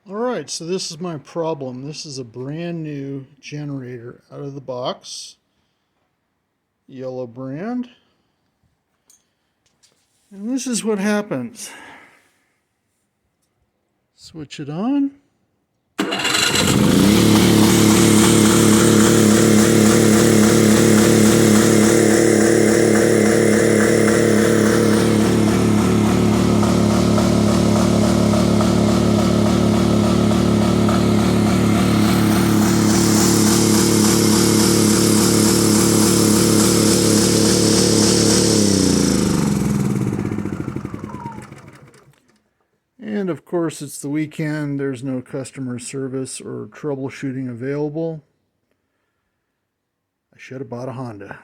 Alright, so this is my problem. This is a brand new generator out of the box. Yellow brand. And this is what happens. Switch it on. And of course, it's the weekend. There's no customer service or troubleshooting available. I should have bought a Honda.